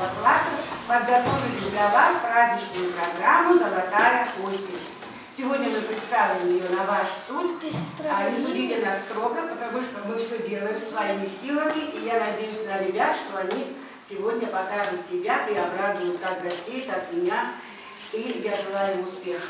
класса подготовили для вас праздничную программу «Золотая осень». Сегодня мы представим ее на ваш суд. Не судите нас строго, потому что мы все делаем своими силами. И я надеюсь на ребят, что они сегодня покажут себя и обрадуют как гостей, так и меня. И я желаю им успеха.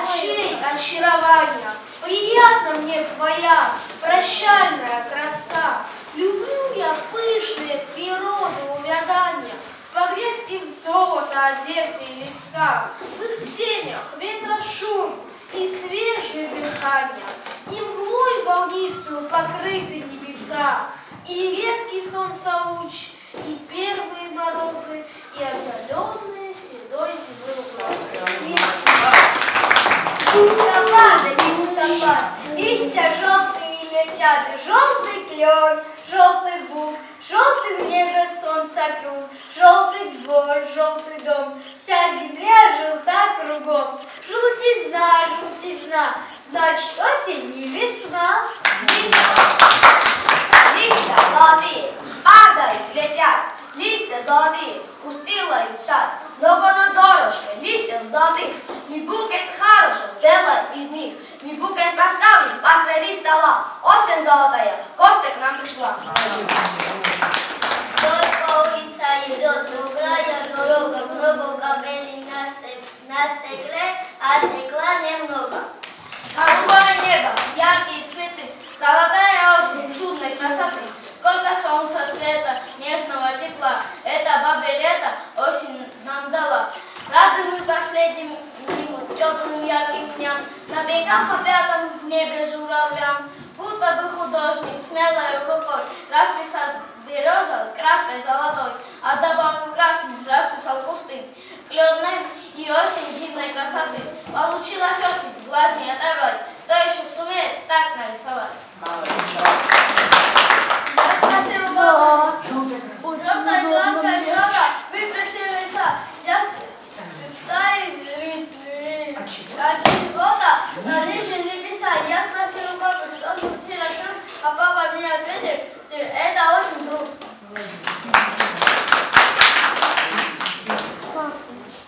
очарования. Приятна мне твоя прощальная краса. Люблю я пышные природы увядания, погреть им золото одетые леса, в их сенях ветра шум и свежее дыхание, и мглой волнистую покрыты небеса, и редкий солнцелуч, и первые морозы, и отдаленные седой зимы угрозы. Листопад, листья желтые летят, желтый клен, желтый бук, желтый в небе солнца круг, желтый двор, желтый дом, вся земля желта кругом. Желтизна, значит осень и весна. Листья золотые, падают, летят, листья золотые, устилают сад. Много на дорожке листьев золотых, мы букет хорошо сделаем из них. Мы букет поставим посреди стола. Осень золотая, гостья к нам пришла. Дождь по улице идет, другая дорога, много капелей на стекле, а стекла немного. Голубое небо, яркие цветы, золотая осень чудной красоты. Сколько солнца, света, нежного тепла, это бабе лето осень нам дала. Рады мы последним теплым ярким дням, на берегах опятом в небе журавлям, будто бы художник смелой рукой расписал березой краской золотой, а добавил красным расписал кусты кленной и осень дивной красоты. Получилась осень, глаз не оторвать, кто еще сумеет так нарисовать. Спасибо Богу. Желтая краска желта, выпросил лица. Я старый вода на нижнем небеса. Я спросил у папы, что случилось, а папа мне ответил, это очень трудно.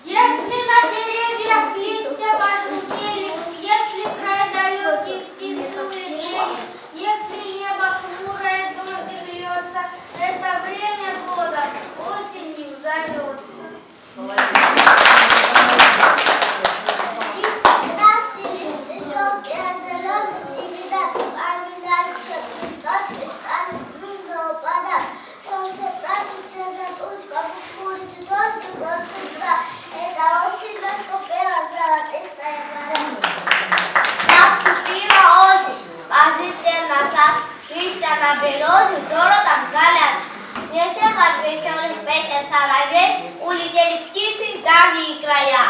Если на деревьях листья пожелтели, если край далеких птиц улетели, если небо хмурое, дождь льется, это время года осенью зовется. Красный лист, желтый, зеленый, не видать, они дальше листочки станут грустно упадать. Солнце прячется за тучком, курит дождь, год с утра. Это осень наступила, золотистая пора. Наступила осень, позрите назад, листья на березе золотом горят. Не всех от веселых песен соловей улетели птицы в дальние края.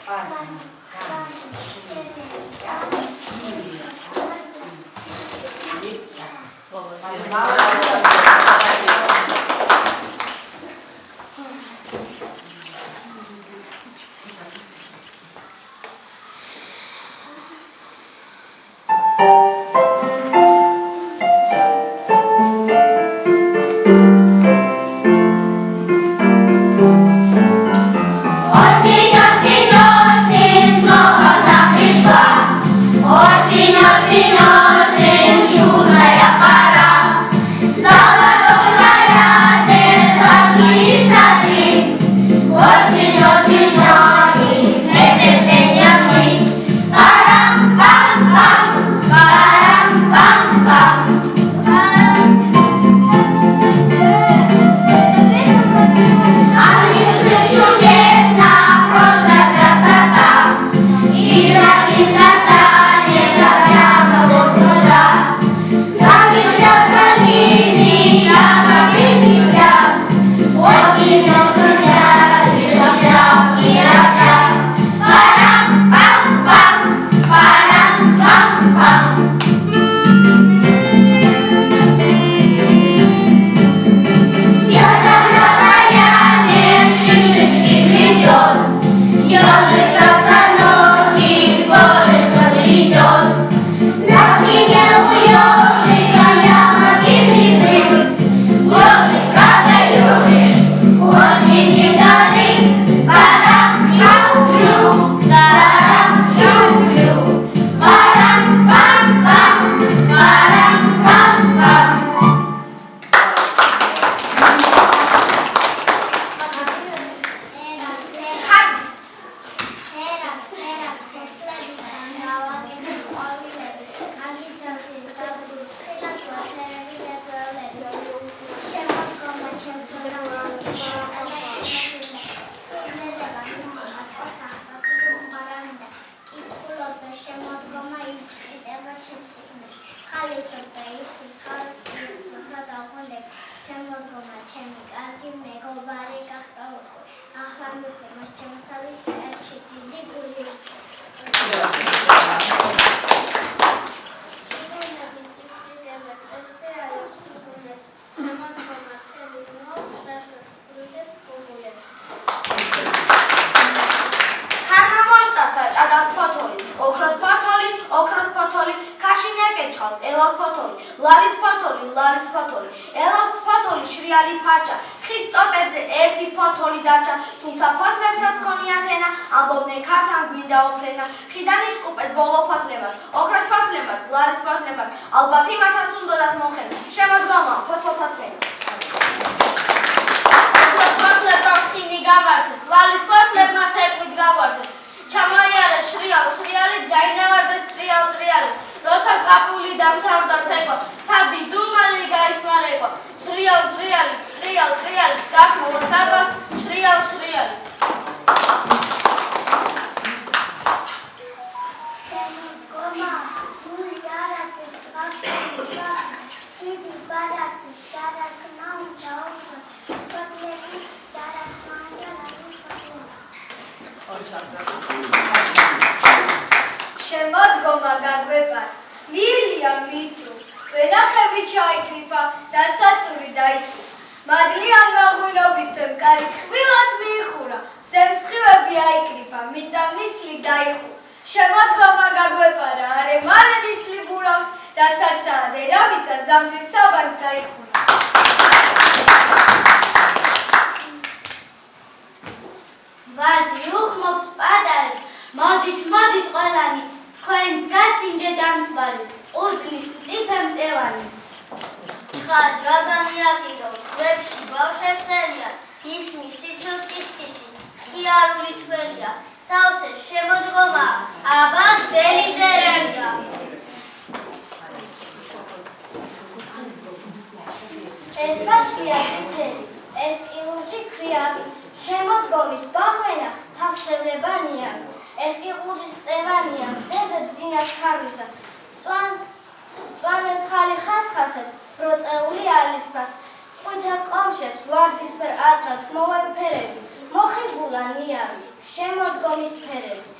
Пам-пам-пам-пам-пам. მოგოლისოთ და ისის ხალხის როცა დავხონდებ შემოდგომა ჩემი კარგი მეგობარი გახტალიყო ახლა მიხდომას ჩემსალის ერთში დიდი გული ლალის ფოთოლი, ელას ფოთოლი, შრიალი ფაჭა, ხის ტოტებზე ერთი ფოთოლი დარჩა, თუმცა ფოთლებსაც ქონიათ ენა, ამბობდნენ ქართან გვინდა უფლენა, ხიდან ისკუპეთ ბოლო ფოთლებას, ოქროს ფოთლებას, ლალის ფოთლებას, ალბათ იმათაც უნდათ მოხენა, შემოდგომა ფოთლთა წვენი. ოქროს ფოთლებმა ხინი გამართეს, ლალის ფოთლებმა ცეკვით გაგვართეს, ჩამოიარა შრიალით, გაინევარდეს ტრიალი. როცა ზღაპრული დამთავრდა ცეკვა, ცადი დუმალი გაისმარეკვა, ტრიალი, გაქმოლა სადღაც, შრიალი. შემოდგომა გული არაფერს გასწავლიდა დიდი ბარათი დარაქნა უნდა ოქრო ფოთლები დარაქნა შემოდგომა გაგვეპარა, მილია მიწუ, ვენახები ჩაიქრიფა და საწური დაიწყო. მადლიან მაღვინობისთვის მკარი ხვილად მიიხურა, ზემსხივები აიკრიფა, მიწამნისლი დაიხურა. შემოდგომა გაგვეპარა, არე მალე ნისლი ბურავს და საცაა დედამიწა ზამთრის საბანს დაიხურა. ვაზი უხმობს პადარებს, მოდით ყველანი, თქვენს გასინჯე დამთვარი, უძლის მწიფე მტევანი. ხა ჯვაგანი აკიდავს, ზღვებში ბავშვებს ელიან, ისმის სიცილკისკისი, ხიარული თველია, სავსე შემოდგომა, აბა დელიდერია. ეს ვაშია წითელი, ეს ყილულში ქრიავი, შემოდგომის ბახვენახს თავსებლებანია, ეს კი ყურის ტევანია, მზეზებს ძინას ქარვისა, წვანებს ხალი ხასხასებს, ბროწეული ალისფრად, ყვითელ კომშებს, ვარდისფერ ატყებს, მოვეფერებით, მოხიბულა ნიავი, შემოდგომის ფერებით.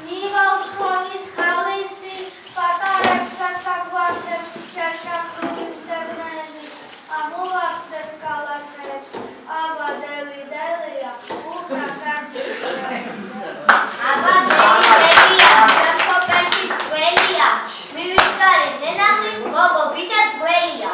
ნივალშრონის ხალისი, პატარებსაც აგვარდებს, ჩერქახულის დევნები, ამოვახსებ კალათებს, აბა დელიდელია, უკრას აბა დელიდელია, სერკოპერში ძველია, მივიხტარი ნენახი, გოგო ბიძა ძველია.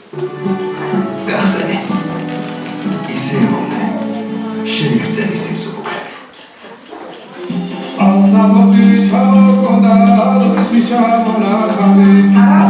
გახსენე. ისე მომნე. შენი გრძელი სიმსუბუქრები. Als na popit, ho, konda, dobris mi čafona, kali.